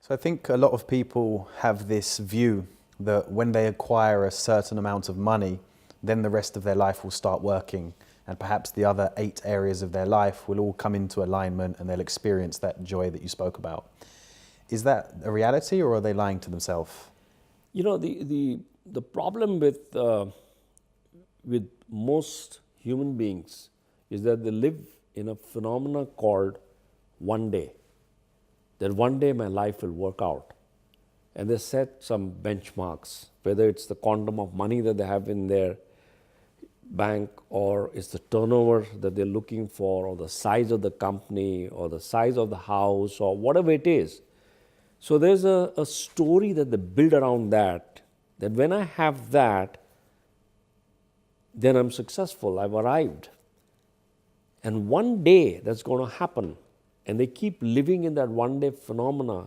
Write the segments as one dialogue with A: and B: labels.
A: So I think a lot of people have this view that when they acquire a certain amount of money, then the rest of their life will start working, and perhaps the other 8 areas of their life will all come into alignment and they'll experience that joy that you spoke about. Is that a reality, or are they lying to themselves?
B: You know, the problem with most human beings is that they live in a phenomena called one day. That one day my life will work out. And they set some benchmarks, whether it's the quantum of money that they have in their bank, or it's the turnover that they're looking for, or the size of the company, or the size of the house, or whatever it is. So there's a story that they build around that when I have that, then I'm successful, I've arrived. And one day that's going to happen, and they keep living in that one day phenomena,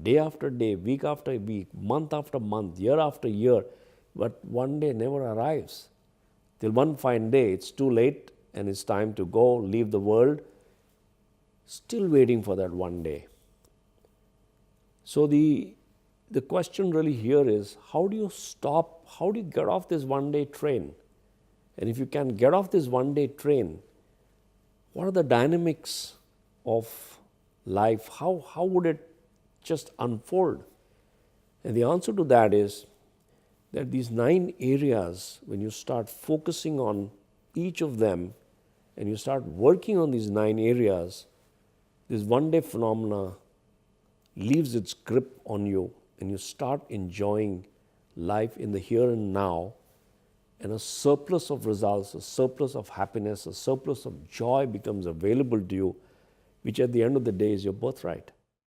B: day after day, week after week, month after month, year after year, but one day never arrives. Till one fine day, it's too late and it's time to go, leave the world, still waiting for that one day. So the question really here is, how do you stop, how do you get off this one day train? And if you can get off this one day train, what are the dynamics of life? How would it just unfold? And the answer to that is that these 9 areas, when you start focusing on each of them and you start working on these 9 areas, this one day phenomena leaves its grip on you and you start enjoying life in the here and now, and a surplus of results, a surplus of happiness, a surplus of joy becomes available to you, which at the end of the day is your birthright.